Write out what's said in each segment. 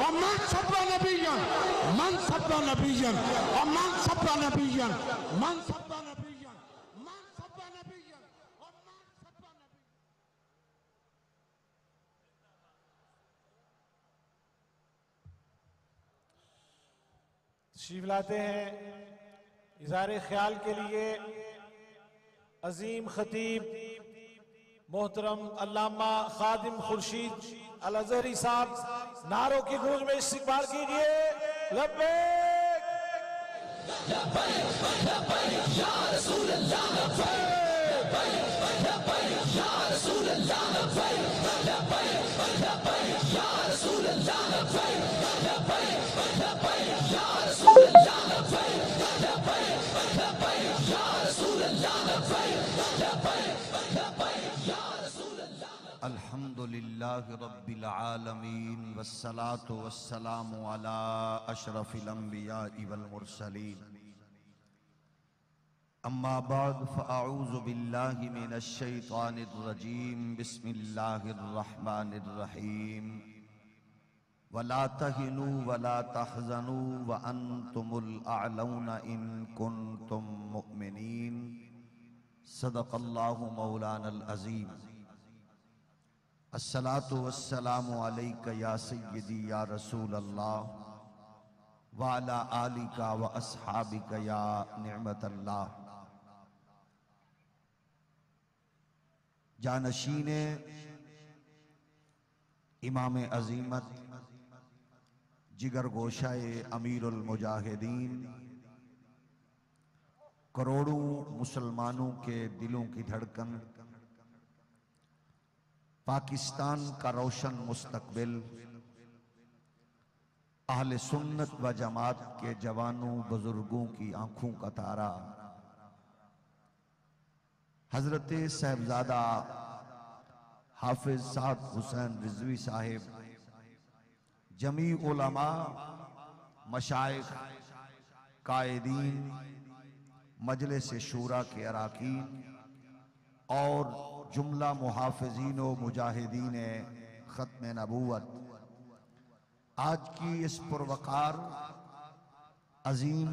ومن سب نبيا من سب نبيا ومن سب نبيا من سب نبيا من سب نبيا ومن سب نبيا. تشریف لاتے ہیں اظہار خیال کے لیے عظیم خطیب محترم علامہ خادم خورشید الازہری صاحب. نعروں کی گونج میں استقبال کیجئے. لبیک لبیک لبیک یا رسول اللہ لبیک لبیک یا رسول اللہ لبیک لبیک لبیک یا رسول اللہ لبیک لبیک لبیک یا رسول اللہ لبیک لبیک لبیک یا رسول اللہ لبیک لبیک لبیک یا رسول اللہ. الحمدللہ رب العالمین والصلاة والسلام علی اشرف الانبیاء والمرسلین. اما بعد فاعوذ باللہ من الشیطان الرجیم. بسم اللہ الرحمن الرحیم. ولا تہنوا ولا تحزنوا وانتم الاعلون ان کنتم مؤمنین. صدق اللہ مولانا العظیم. الصلاة والسلام علیکہ یا سیدی یا رسول اللہ وعلی آلکہ و اصحابکہ یا نعمت اللہ. جانشین امام عظیمت جگر گوشہ امیر المجاہدین، کروڑوں مسلمانوں کے دلوں کی دھڑکن، پاکستان کا روشن مستقبل، اہل سنت و جماعت کے جوانوں بزرگوں کی آنکھوں کا تارا، حضرت صاحبزادہ حافظ سعد حسین رضوی صاحب، جمیع علماء، مشائخ، قائدین، مجلس شورا کے اراکین اور جملہ محافظین و مجاہدین ختم نبوت، آج کی اس پروقار عظیم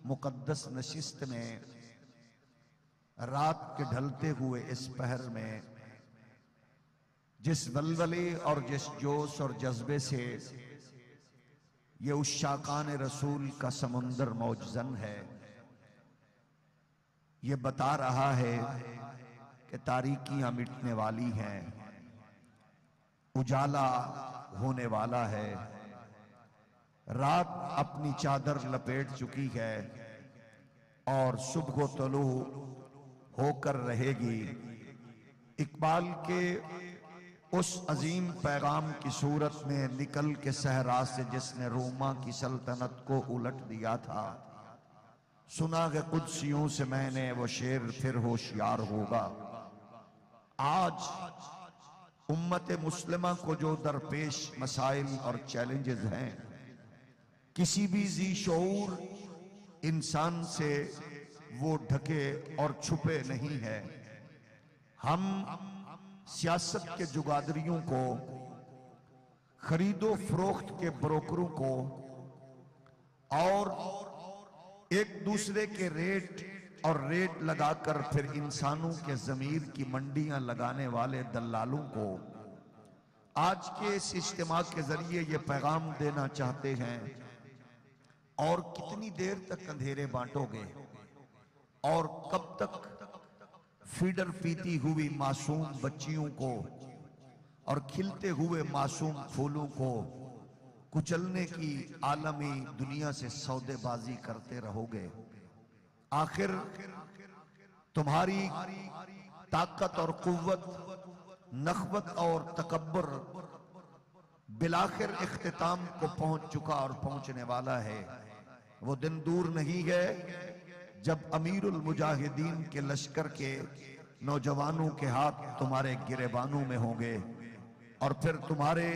مقدس نشست میں رات کے ڈھلتے ہوئے اس پہر میں جس ولولے اور جس جوش اور جذبے سے یہ عشاقان رسول کا سمندر موجزن ہے، یہ بتا رہا ہے کہ تاریکیاں مٹنے والی ہیں، اجالا ہونے والا ہے، رات اپنی چادر لپیٹ چکی ہے اور صبح و طلوع ہو کر رہے گی. اقبال کے اس عظیم پیغام کی صورت میں نکل کے صحرا سے جس نے روما کی سلطنت کو الٹ دیا تھا، سنا کہ قدسیوں سے میں نے وہ شعر پھر ہوشیار ہوگا. آج امت مسلمہ کو جو درپیش مسائل اور چیلنجز ہیں، کسی بھی ذی شعور انسان سے وہ ڈھکے اور چھپے نہیں ہے. ہم سیاست کے جگادریوں کو، خرید و فروخت کے بروکروں کو اور ایک دوسرے کے ریٹ لگا کر پھر انسانوں کے ضمیر کی منڈیاں لگانے والے دلالوں کو آج کے اس اجتماع کے ذریعے یہ پیغام دینا چاہتے ہیں. اور کتنی دیر تک اندھیرے بانٹو گے اور کب تک فیڈر پیتی ہوئی معصوم بچیوں کو اور کھلتے ہوئے معصوم پھولوں کو کچلنے کی عالمی دنیا سے سودے بازی کرتے رہو گے؟ آخر تمہاری طاقت اور قوت، نخوت اور تکبر بالآخر اختتام کو پہنچ چکا اور پہنچنے والا ہے. وہ دن دور نہیں ہے جب امیر المجاہدین کے لشکر کے نوجوانوں کے ہاتھ تمہارے گریبانوں میں ہوں گے اور پھر تمہارے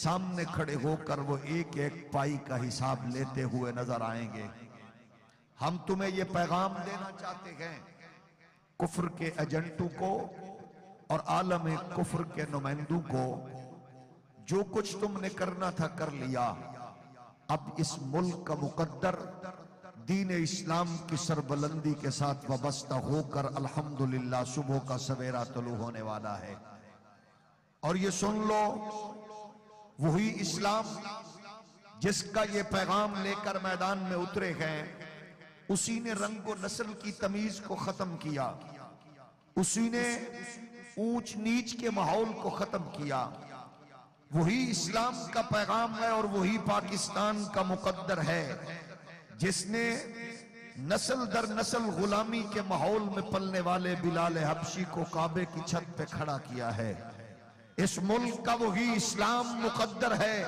سامنے کھڑے ہو کر وہ ایک ایک پائی کا حساب لیتے ہوئے نظر آئیں گے. ہم تمہیں یہ پیغام دینا چاہتے ہیں کفر کے ایجنٹوں کو اور عالم کفر کے نمائندوں کو جو کچھ تم نے کرنا تھا کر لیا، اب اس ملک کا مقدر دین اسلام کی سربلندی کے ساتھ وابستہ ہو کر الحمدللہ صبح کا سویرا طلوع ہونے والا ہے۔ اور یہ سن لو، وہی اسلام جس کا یہ پیغام لے کر میدان میں اترے ہیں، اسی نے رنگ و نسل کی تمیز کو ختم کیا، اسی نے اونچ نیچ کے ماحول کو ختم کیا۔ وہی اسلام کا پیغام ہے اور وہی پاکستان کا مقدر ہے جس نے نسل در نسل غلامی کے ماحول میں پلنے والے بلال حبشی کو کعبے کی چھت پہ کھڑا کیا ہے۔ اس ملک کا وہی اسلام مقدر ہے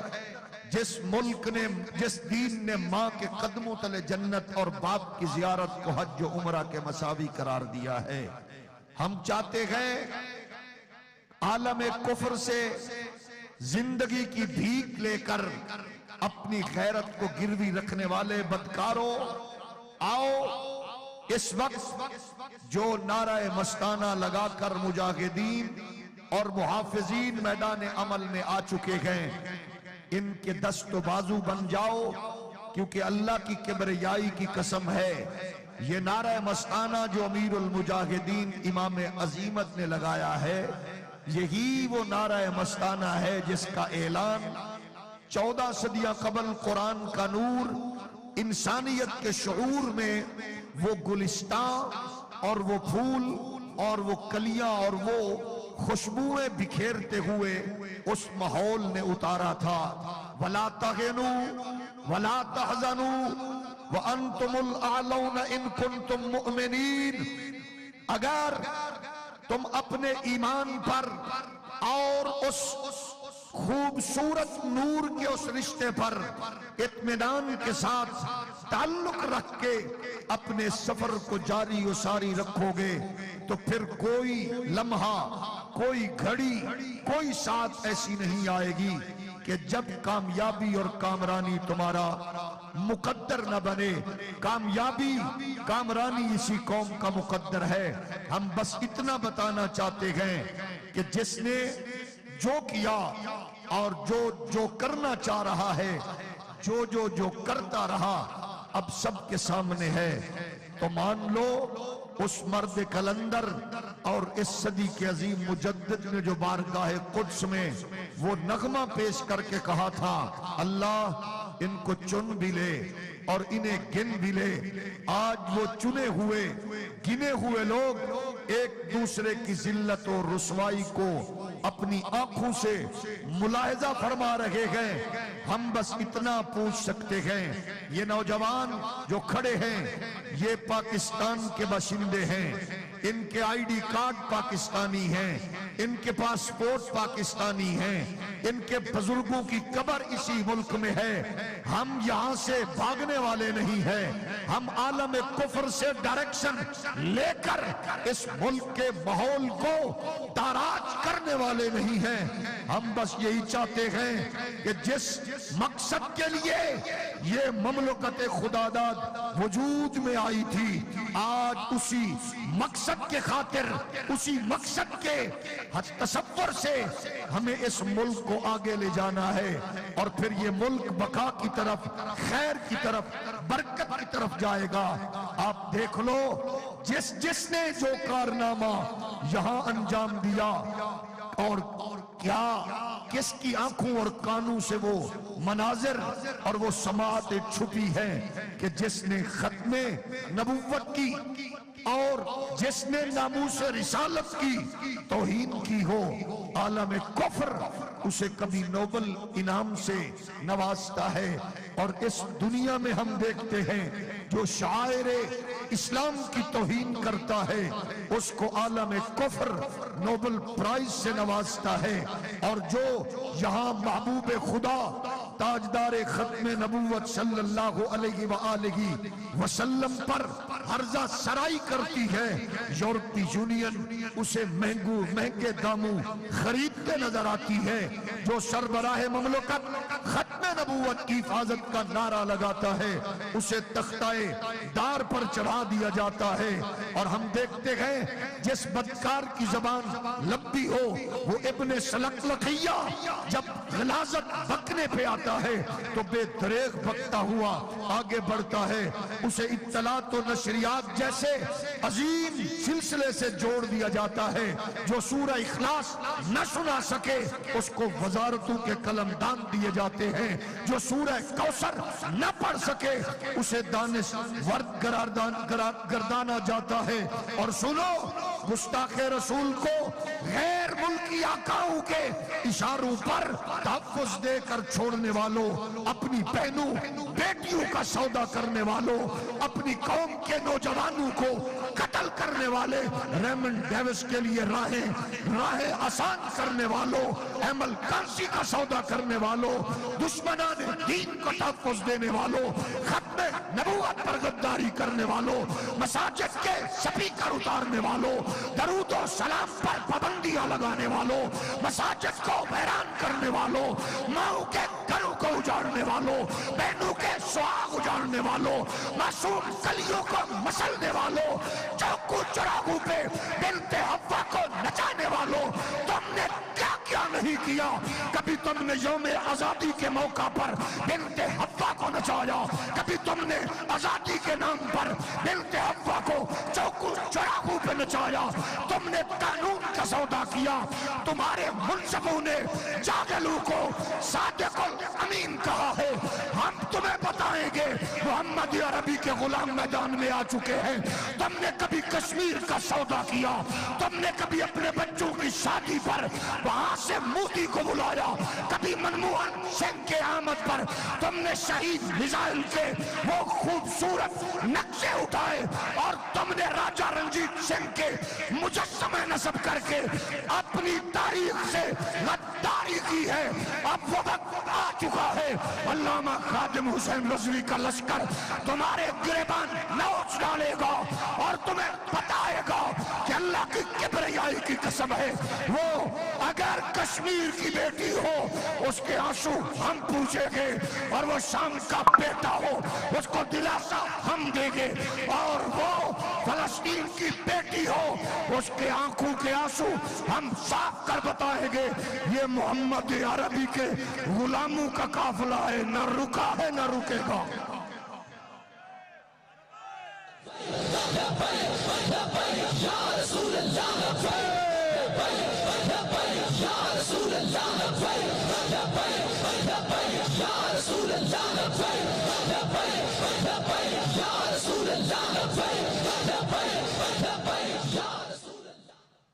جس ملک نے، جس دین نے ماں کے قدموں تلے جنت اور باپ کی زیارت کو حج و عمرہ کے مساوی قرار دیا ہے۔ ہم چاہتے ہیں عالم کفر سے زندگی کی بھیک لے کر اپنی غیرت کو گروی رکھنے والے بدکاروں، آؤ اس وقت جو نعرہ مستانہ لگا کر مجاہدین اور محافظین میدان عمل میں آ چکے ہیں، ان کے دست و بازو بن جاؤ، کیونکہ اللہ کی کبریائی کی قسم ہے یہ نعرہ مستانہ جو امیر المجاہدین امام عظیمت نے لگایا ہے، یہی وہ نعرہ مستانہ ہے جس کا اعلان 14 صدیاں قبل قرآن کا نور انسانیت کے شعور میں وہ گلستان اور وہ پھول اور وہ کلیاں اور وہ خوشبوئیں بکھیرتے ہوئے اس ماحول نے اتارا تھا۔ وَلَا تَغِنُوا وَلَا تَحْزَنُوا وَأَنْتُمُ الْأَعْلَوْنَ إِن كُنْتُم مُؤْمِنِينَ، اگر تم اپنے ایمان پر اور اس خوبصورت نور کے اس رشتے پر اطمینان کے ساتھ تعلق رکھ کے اپنے سفر کو جاری و ساری رکھو گے تو پھر کوئی لمحہ، کوئی گھڑی، کوئی ساتھ ایسی نہیں آئے گی کہ جب کامیابی اور کامرانی تمہارا مقدر نہ بنے۔ کامیابی، کامرانی اسی قوم کا مقدر ہے۔ ہم بس اتنا بتانا چاہتے ہیں کہ جس نے جو کیا اور جو کرنا چاہ رہا ہے، جو کرتا رہا، اب سب کے سامنے ہے، تو مان لو اس مرد کلندر اور اس صدی کے عظیم مجدد نے جو بارگاہ قدس میں وہ نغمہ پیش کر کے کہا تھا، اللہ ان کو چن بھی لے اور انہیں گن بھی لے۔ آج وہ چنے ہوئے، گنے ہوئے لوگ ایک دوسرے کی ذلت و رسوائی کو اپنی آنکھوں سے ملاحظہ فرما رہے ہیں۔ ہم بس اتنا پوچھ سکتے ہیں، یہ نوجوان جو کھڑے ہیں یہ پاکستان کے باشندے ہیں، ان کے آئی ڈی کارڈ پاکستانی ہیں، ان کے پاسپورٹ پاکستانی ہیں، ان کے بزرگوں کی قبر اسی ملک میں ہے۔ ہم یہاں سے بھاگنے والے نہیں ہیں، ہم عالم کفر سے ڈائریکشن لے کر اس ملک کے ماحول کو تاراج کرنے والے نہیں ہیں۔ ہم بس یہی چاہتے ہیں کہ جس مقصد کے لیے یہ مملکت خداداد وجود میں آئی تھی، آج اسی مقصد کے خاطر، اسی مقصد کے تصور سے ہمیں اس ملک کو آگے لے جانا ہے، اور پھر یہ ملک بقا کی طرف، خیر کی طرف، برکت کی طرف جائے گا۔ آپ دیکھ لو جس نے جو کارنامہ یہاں انجام دیا، اور کیا کس کی آنکھوں اور کانوں سے وہ مناظر اور وہ سماعتیں چھپی ہیں کہ جس نے ختم نبوت کی اور جس نے ناموس رسالت کی توہین کی ہو، عالم کفر اسے کبھی نوبل انعام سے نوازتا ہے۔ اور اس دنیا میں ہم دیکھتے ہیں جو شاعر اسلام کی توہین کرتا ہے اس کو عالم کفر نوبل پرائز سے نوازتا ہے، اور جو یہاں محبوب خدا تاجدار ختم نبوت صلی اللہ علیہ وآلہ وسلم پر عرضہ سرائی کرتی ہے، یورپی یونین اسے مہنگے داموں خریدتے نظر آتی ہے۔ جو سربراہ مملکت ختم نبوت کی حفاظت کا نعرہ لگاتا ہے اسے تختہ دار پر چڑھا دیا جاتا ہے، اور ہم دیکھتے ہیں جس بدکار کی زبان لبی ہو وہ ابن سلقلقیہ جب غلاظت بکنے پہ آتا ہے تو بے دریغ بکتا ہوا آگے بڑھتا ہے، اسے اطلاعات و نشریات جیسے عظیم سلسلے سے جوڑ دیا جاتا ہے۔ جو سورہ اخلاص نہ سنا سکے اس کو وزارتوں کے قلم دان دیے جاتے ہیں، جو سورہ کوثر نہ پڑھ سکے اسے دانش ورد گردانا جاتا ہے۔ اور سنو، گستاخ رسول کو غیر ملکی آقاؤں کے اشاروں پر تحفظ دے کر چھوڑنے والوں، اپنی بہنوں بیٹیوں کا سودا کرنے والوں، اپنی قوم کے نوجوانوں کو قتل کرنے والے، ریمنڈ ڈیوس کے لیے راہیں آسان کرنے والوں، ایمل کانسی کا سودا کرنے والوں، دشمنان دین کو تحفظ دینے والوں، ختم نبوت پر غداری کرنے والوں، مساجد کے سپیکر اتارنے والوں، درود و سلام پر پابندیاں لگانے والوں، مساجد کو ویران کرنے والوں، ماؤں کے گھروں کو اجاڑنے والوں، بہنوں کے سہاگ اجاڑنے والوں، معصوم کلیوں کو مسلنے والوں، چوکو چراغوں پہ بنت حوا کو نچانے والوں، تم نے کیا کیا نہیں کیا؟ کبھی تم نے یوم آزادی کے موقع پر بنت حوا کو نچایا، کبھی تم نے آزادی کے نام پر بنت حوا کو چوکو چراغوں پہ نچایا، تم نے قانون کا سودا کیا، تمہارے منصفوں نے جاگلو کو صادق الامین کہا ہے۔ ہم تمہیں بتائیں گے محمد عربی کے غلام میدان میں آ چکے ہیں۔ تم نے کبھی کشمیر کا سودا کیا، تم نے کبھی اپنے بچوں کی شادی پر وہاں سے مودی کو بلایا، کبھی منموہن سنگھ کے آمد پر تم نے شہید میزائل کے وہ خوبصورت نقشے اٹھائے، اور تم نے راجہ رنجیت سنگھ کے مجسمے نصب کر کے اپنی تاریخ سے غداری کی ہے۔ اب وہ وقت آ چکا ہے، علامہ خادم حسین رضوی کا لشکر تمہارے گریبان نوچ ڈالے گا اور تمہیں بتائے گا کہ اللہ کی کبریائی کی قسم ہے، وہ اگر کشمیر کی بیٹی ہو اس کے آنسو ہم پوچھیں گے، اور وہ شام کا بیٹا ہو اس کو دلاسا ہم دیں گے، اور وہ فلسطین کی بیٹی ہو اس کے آنکھوں کے آنسو ہم صاف کر بتائیں گے۔ یہ محمد عربی کے غلاموں کا قافلہ ہے، نہ رکا ہے نہ رکے گا۔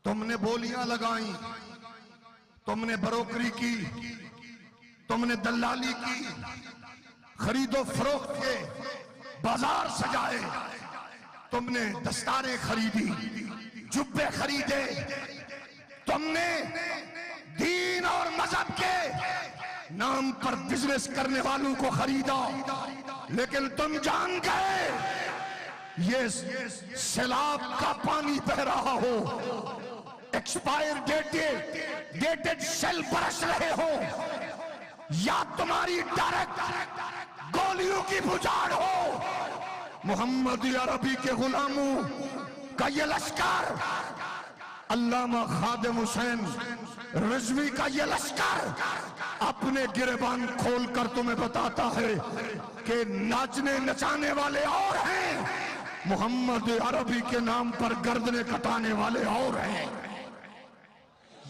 تم نے بولیاں لگائیں، تم نے بروکری کی، تم نے دلالی کی، خرید و فروخت کے بازار سجائے، تم نے دستاریں خریدی، جبے خریدے، تم نے دین اور مذہب کے نام پر بزنس کرنے والوں کو خریدا، لیکن تم جان گئے یہ سیلاب کا پانی بہ رہا ہو، ایکسپائر ڈیٹڈ سیل برس رہے ہو، یا تمہاری ڈائریکٹ گولیوں کی بجھاڑ ہو، محمد عربی کے غلاموں کا یہ لشکر، علامہ خادم حسین رضوی کا یہ لشکر اپنے گریبان کھول کر تمہیں بتاتا ہے کہ ناچنے نچانے والے اور ہیں، محمد عربی کے نام پر گردنے کٹانے والے اور ہیں۔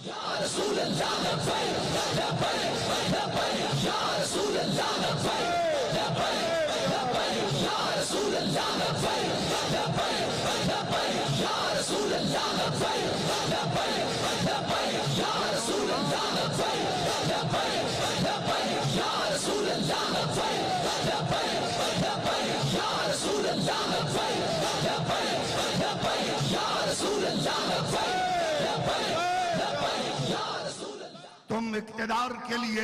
یا رسول اللہ لبیک لبیک لبیک یا رسول اللہ لبیک لبیک لبیک یا رسول اللہ لبیک لبیک لبیک یا رسول اللہ لبیک لبیک لبیک یا رسول اللہ لبیک لبیک لبیک یا رسول اللہ لبیک لبیک لبیک یا رسول اللہ لبیک لبیک لبیک یا رسول اللہ لبیک لبیک۔ تم اقتدار کے لیے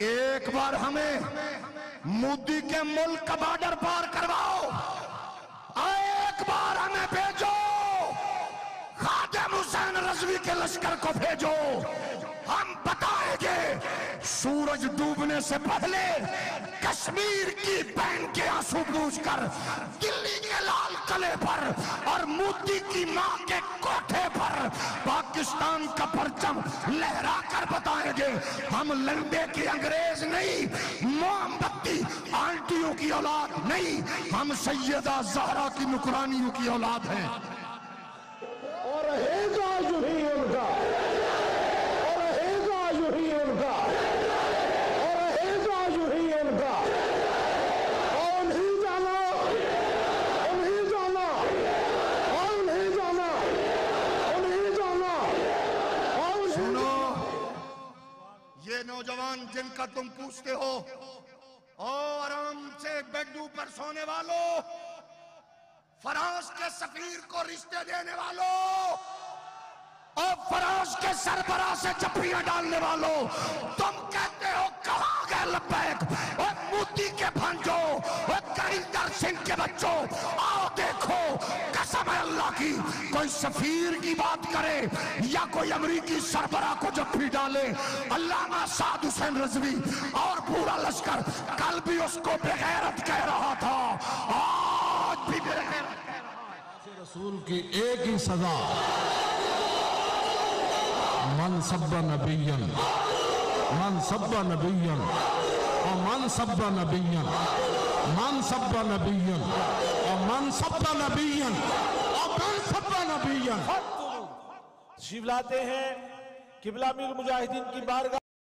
ایک بار ہمیں مودی کے ملک کا بارڈر پار کرواؤ، ایک بار ہمیں بھیجو، خادم حسین رضوی کے لشکر کو بھیجو، ہم بتائیں گے سورج ڈوبنے سے پہلے کشمیر کی بہن کے آنسو پوچھ کر دلی کے لال قلعے پر اور مودی کی ماں کے کوٹھے پر پاکستان کا پرچم لہرا کر بتائیں گے ہم لنڈے کی انگریز نہیں، موم بتی آنٹیوں کی اولاد نہیں، ہم سیدہ زہرا کی نکرانیوں کی اولاد ہیں۔ اور اعزاز ہی ان کا، اور اعزاز ہی ان کا، اور اعزاز ہی ان کا، اور نہیں جانا، اور نہیں جانا، اور نہیں جانا، اور نہیں جانا، اور سنو، یہ نوجوان جن کا تم پوچھتے ہو، اور آرام سے بیڈو پر سونے والوں، فرانس کے سفیر کو رشتے دینے والوں اور فرانس کے سربراہ سے چپیاں ڈالنے والوں، تم کہتے ہو کہاں گئے لبیک؟ اور مودی کے بھانجو، اور گریندر سنگھ کے بچوں، آؤ دیکھو، قسم ہے اللہ کی، کوئی سفیر کی بات کرے یا کوئی امریکی سربراہ کو جپی ڈالے، علامہ سعد حسین رضوی اور پورا لشکر کل بھی اس کو بغیرت کہہ رہا تھا، آج بھی بغیرت۔ رسول کی ایک ہی سزا، من سب نبیا، من سب نبیا، اور من سب نبیا، من سب نبیا، اور من سب نبیا، اور من سب نبیا۔ تشریف لاتے ہیں قبلہ امیر المجاہدین کی بارگاہ